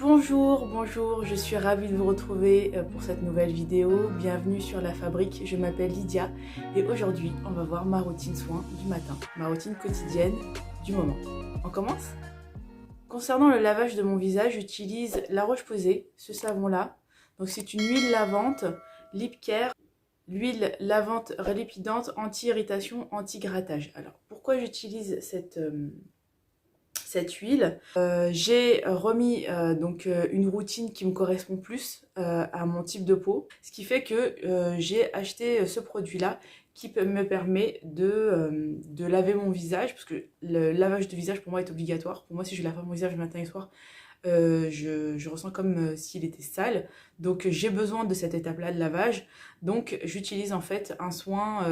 Bonjour, je suis ravie de vous retrouver pour cette nouvelle vidéo. Bienvenue sur La Fabrique, je m'appelle Lydia et aujourd'hui on va voir ma routine soin du matin, ma routine quotidienne du moment. On commence? Concernant le lavage de mon visage, j'utilise La Roche-Posay, ce savon-là. Donc c'est une huile lavante, Lip Care, l'huile lavante rélépidante, anti-irritation, anti-grattage. Alors pourquoi j'utilise cette huile. J'ai remis une routine qui me correspond plus à mon type de peau, ce qui fait que j'ai acheté ce produit-là qui me permet de laver mon visage, parce que le lavage de visage pour moi est obligatoire. Pour moi, si je lave pas mon visage le matin et le soir, je ressens comme s'il était sale. Donc j'ai besoin de cette étape-là de lavage. Donc j'utilise en fait un soin...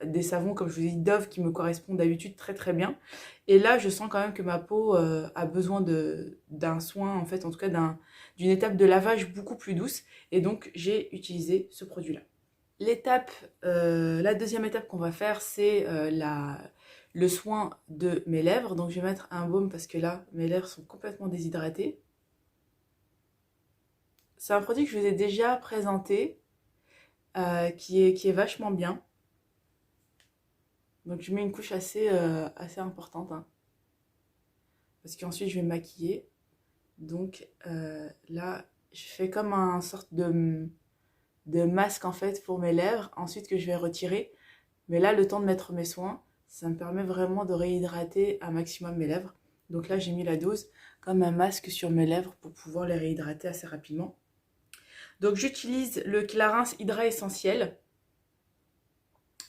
des savons comme je vous ai dit Dove qui me correspondent d'habitude très bien, et là je sens quand même que ma peau a besoin d'un soin, en fait en tout cas d'une étape de lavage beaucoup plus douce, et donc j'ai utilisé ce produit là. La deuxième étape qu'on va faire, c'est le soin de mes lèvres. Donc je vais mettre un baume parce que là mes lèvres sont complètement déshydratées. C'est un produit que je vous ai déjà présenté, qui est vachement bien. Donc je mets une couche assez importante, hein, parce qu'ensuite je vais me maquiller. Donc là je fais comme un sorte de masque en fait pour mes lèvres, ensuite que je vais retirer. Mais là le temps de mettre mes soins, ça me permet vraiment de réhydrater un maximum mes lèvres. Donc là j'ai mis la dose comme un masque sur mes lèvres pour pouvoir les réhydrater assez rapidement. Donc j'utilise le Clarins Hydra Essentiel,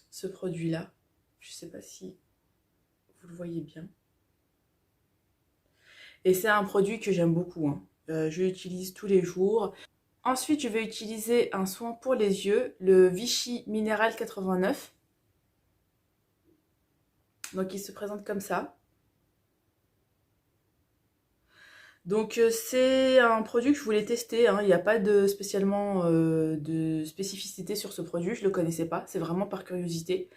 ce produit là. Je ne sais pas si vous le voyez bien. Et c'est un produit que j'aime beaucoup, hein. Je l'utilise tous les jours. Ensuite, je vais utiliser un soin pour les yeux, le Vichy Minéral 89. Donc il se présente comme ça. Donc c'est un produit que je voulais tester, hein. Il n'y a pas spécialement de spécificité sur ce produit, je ne le connaissais pas, c'est vraiment par curiosité.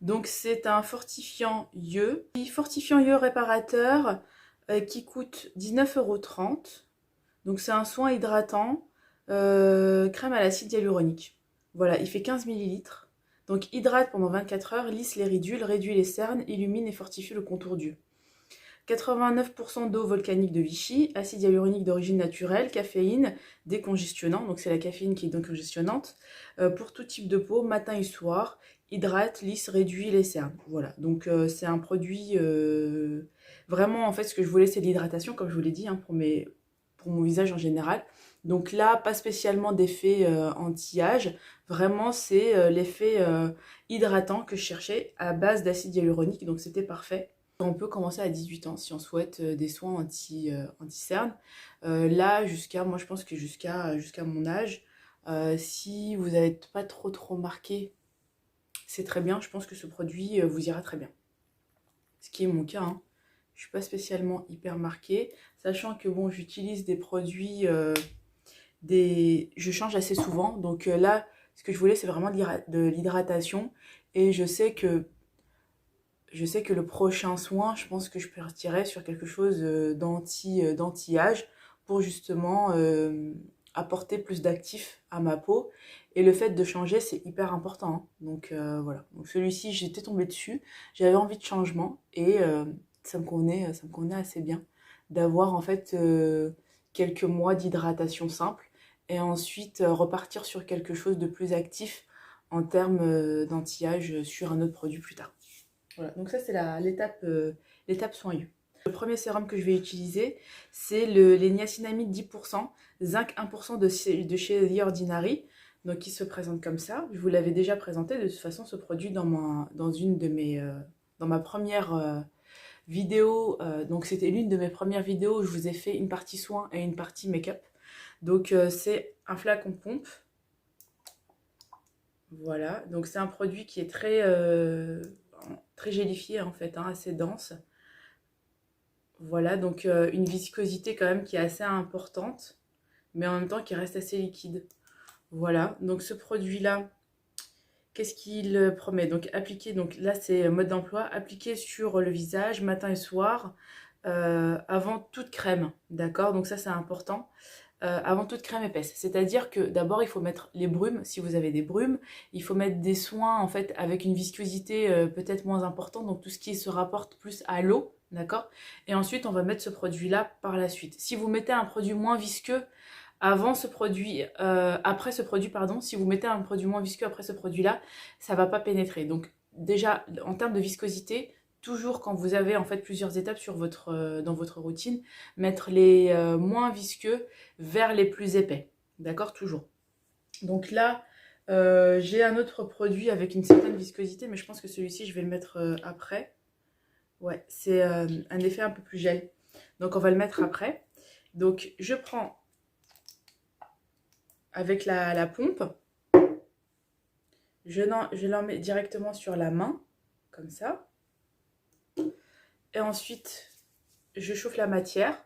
Donc c'est un fortifiant yeux réparateur qui coûte 19,30 €. Donc c'est un soin hydratant, crème à l'acide hyaluronique. Voilà, il fait 15 ml. Donc hydrate pendant 24 heures, lisse les ridules, réduit les cernes, illumine et fortifie le contour d'yeux. 89% d'eau volcanique de Vichy, acide hyaluronique d'origine naturelle, caféine, décongestionnant, donc c'est la caféine qui est décongestionnante, pour tout type de peau, matin et soir, hydrate, lisse, réduit les cernes. Voilà, donc c'est un produit, vraiment en fait ce que je voulais c'est l'hydratation, comme je vous l'ai dit, hein, pour mon visage en général. Donc là, pas spécialement d'effet anti-âge, vraiment c'est l'effet hydratant que je cherchais à base d'acide hyaluronique, donc c'était parfait. On peut commencer à 18 ans si on souhaite des soins anti-cernes. Là, moi je pense que jusqu'à mon âge, si vous n'êtes pas trop marqué, c'est très bien. Je pense que ce produit vous ira très bien. Ce qui est mon cas, hein. Je suis pas spécialement hyper marquée, sachant que bon, j'utilise des produits, je change assez souvent. Donc là, ce que je voulais, c'est vraiment de l'hydratation. Et je sais que le prochain soin, je pense que je partirai sur quelque chose d'anti-âge pour justement apporter plus d'actifs à ma peau. Et le fait de changer, c'est hyper important, hein. Donc voilà. Donc celui-ci, j'étais tombée dessus. J'avais envie de changement et ça me convenait assez bien d'avoir en fait quelques mois d'hydratation simple et ensuite repartir sur quelque chose de plus actif en termes d'anti-âge sur un autre produit plus tard. Voilà, donc ça c'est l'étape soin yeux. Le premier sérum que je vais utiliser, c'est les niacinamide 10%, zinc 1% de chez The Ordinary, donc qui se présente comme ça. Je vous l'avais déjà présenté de toute façon ce produit dans ma première vidéo, donc c'était l'une de mes premières vidéos où je vous ai fait une partie soin et une partie make-up. Donc c'est un flacon pompe. Voilà, donc c'est un produit qui est très gélifié en fait, hein, assez dense. Voilà, donc une viscosité quand même qui est assez importante, mais en même temps qui reste assez liquide. Voilà, donc ce produit-là, qu'est-ce qu'il promet? Donc appliquer, donc là c'est mode d'emploi, appliquer sur le visage matin et soir, avant toute crème, d'accord? Donc ça c'est important. Avant toute crème épaisse. C'est-à-dire que d'abord il faut mettre les brumes, si vous avez des brumes, il faut mettre des soins en fait avec une viscosité peut-être moins importante, donc tout ce qui se rapporte plus à l'eau, d'accord? Et ensuite on va mettre ce produit-là par la suite. Si vous mettez un produit moins visqueux avant ce produit, après ce produit, pardon, si vous mettez un produit moins visqueux après ce produit-là, ça va pas pénétrer. Donc déjà en termes de viscosité, toujours quand vous avez en fait plusieurs étapes sur dans votre routine, mettre les moins visqueux vers les plus épais. D'accord? Toujours. Donc là, j'ai un autre produit avec une certaine viscosité, mais je pense que celui-ci, je vais le mettre après. Ouais, c'est un effet un peu plus gel. Donc on va le mettre après. Donc je prends avec la pompe, je l'en mets directement sur la main, comme ça. Et ensuite, je chauffe la matière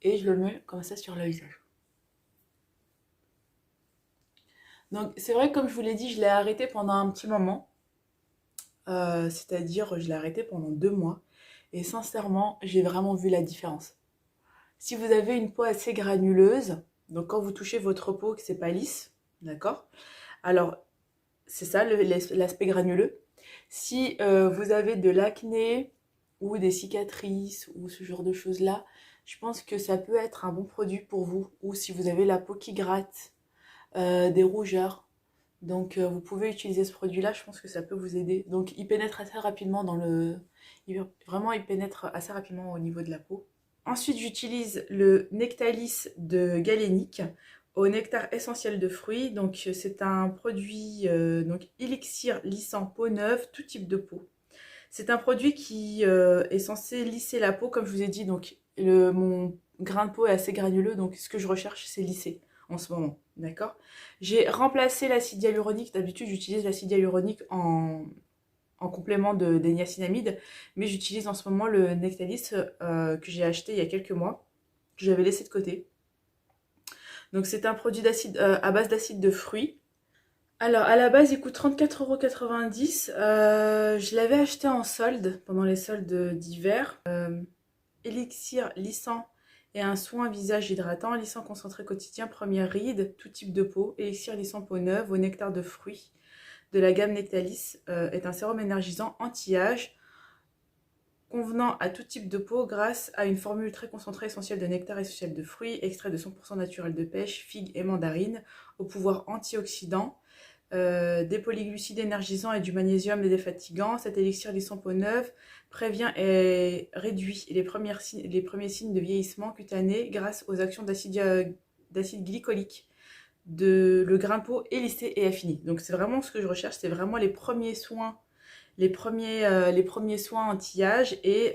et je le mets comme ça sur le visage. Donc c'est vrai que comme je vous l'ai dit, je l'ai arrêté pendant un petit moment. C'est-à-dire, je l'ai arrêté pendant 2 mois. Et sincèrement, j'ai vraiment vu la différence. Si vous avez une peau assez granuleuse, donc quand vous touchez votre peau que c'est pas lisse, d'accord? Alors, c'est ça l'aspect granuleux. Si vous avez de l'acné ou des cicatrices ou ce genre de choses-là, je pense que ça peut être un bon produit pour vous. Ou si vous avez la peau qui gratte, des rougeurs. Donc vous pouvez utiliser ce produit-là, je pense que ça peut vous aider. Donc il pénètre assez rapidement Vraiment, il pénètre assez rapidement au niveau de la peau. Ensuite, j'utilise le Nectalis de Galénic au nectar essentiel de fruits. Donc c'est un produit donc élixir lissant peau neuve, tout type de peau. C'est un produit qui est censé lisser la peau, comme je vous ai dit. Donc mon grain de peau est assez granuleux, donc ce que je recherche, c'est lisser en ce moment, d'accord? J'ai remplacé l'acide hyaluronique. D'habitude, j'utilise l'acide hyaluronique en complément des niacinamides, mais j'utilise en ce moment le Nectalis que j'ai acheté il y a quelques mois, que j'avais laissé de côté. Donc c'est un produit à base d'acide de fruits. Alors, à la base, il coûte 34,90 €. Je l'avais acheté en solde, pendant les soldes d'hiver. Élixir lissant et un soin visage hydratant, lissant concentré quotidien, première ride, tout type de peau. Élixir lissant peau neuve au nectar de fruits de la gamme Nectalis est un sérum énergisant anti-âge convenant à tout type de peau grâce à une formule très concentrée essentielle de nectar essentiel de fruits, extrait de 100% naturel de pêche, figue et mandarine, au pouvoir antioxydant. Des polyglucides énergisants et du magnésium et défatigant. Cet élixir lissant peau neuve prévient et réduit les premiers signes de vieillissement cutané grâce aux actions d'acide glycolique. Le grain de peau est lissé et affini. Donc c'est vraiment ce que je recherche, c'est vraiment les premiers soins, les premiers soins anti-âge et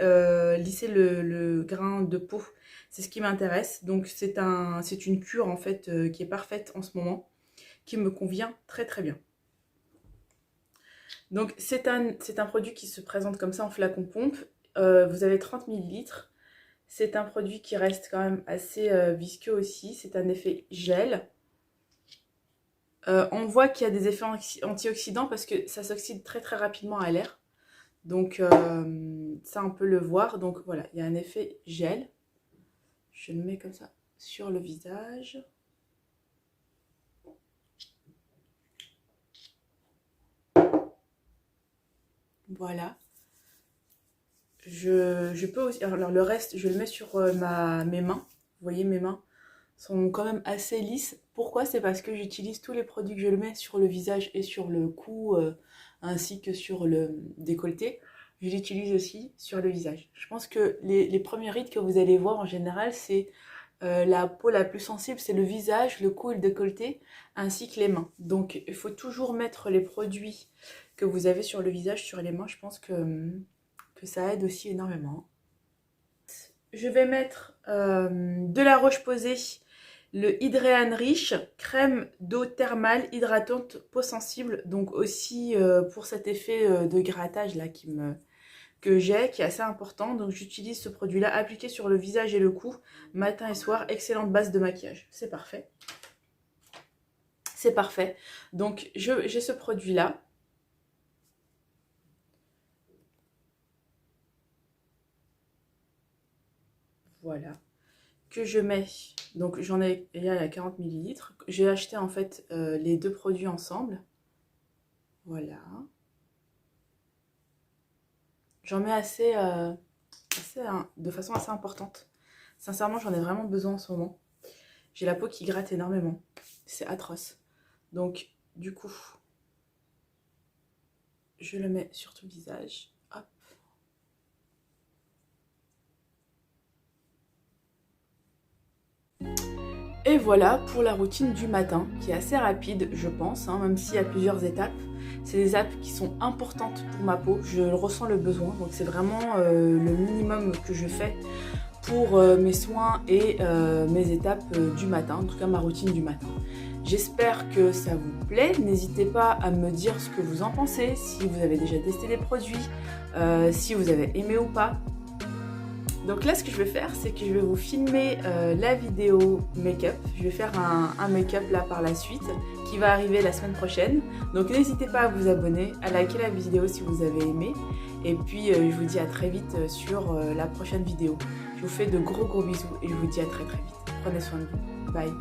lisser le grain de peau. C'est ce qui m'intéresse. Donc c'est une cure en fait qui est parfaite en ce moment, qui me convient très très bien. Donc c'est un produit qui se présente comme ça en flacon pompe. Vous avez 30 ml. C'est un produit qui reste quand même assez visqueux aussi. C'est un effet gel. On voit qu'il y a des effets antioxydants parce que ça s'oxyde très très rapidement à l'air. Donc ça on peut le voir. Donc voilà, il y a un effet gel. Je le mets comme ça sur le visage. Voilà. Je peux aussi... Alors le reste, je le mets sur mes mains. Vous voyez, mes mains sont quand même assez lisses. Pourquoi? C'est parce que j'utilise tous les produits que je le mets sur le visage et sur le cou, ainsi que sur le décolleté. Je l'utilise aussi sur le visage. Je pense que les premières rides que vous allez voir en général, c'est la peau la plus sensible, c'est le visage, le cou et le décolleté, ainsi que les mains. Donc il faut toujours mettre les produits que vous avez sur le visage, sur les mains. Je pense que ça aide aussi énormément. Je vais mettre de la Roche-Posay, le Hydréane Riche, crème d'eau thermale hydratante peau sensible. Donc aussi pour cet effet de grattage là que j'ai, qui est assez important. Donc j'utilise ce produit-là appliqué sur le visage et le cou, matin et soir. Excellente base de maquillage. C'est parfait. C'est parfait. Donc j'ai ce produit-là. voilà, que je mets, donc j'en ai, il y a 40 millilitres. J'ai acheté en fait les deux produits ensemble, voilà. J'en mets assez, de façon assez importante. Sincèrement, j'en ai vraiment besoin en ce moment. J'ai la peau qui gratte énormément, c'est atroce. Donc, du coup, je le mets sur tout le visage. Hop. Et voilà pour la routine du matin, qui est assez rapide, je pense, hein, même s'il y a plusieurs étapes. C'est des étapes qui sont importantes pour ma peau, je ressens le besoin, donc c'est vraiment le minimum que je fais pour mes soins et mes étapes du matin, en tout cas ma routine du matin. J'espère que ça vous plaît, n'hésitez pas à me dire ce que vous en pensez, si vous avez déjà testé des produits, si vous avez aimé ou pas. Donc là, ce que je vais faire, c'est que je vais vous filmer la vidéo make-up. Je vais faire un make-up là par la suite qui va arriver la semaine prochaine. Donc n'hésitez pas à vous abonner, à liker la vidéo si vous avez aimé. Et puis je vous dis à très vite sur la prochaine vidéo. Je vous fais de gros bisous et je vous dis à très vite. Prenez soin de vous. Bye.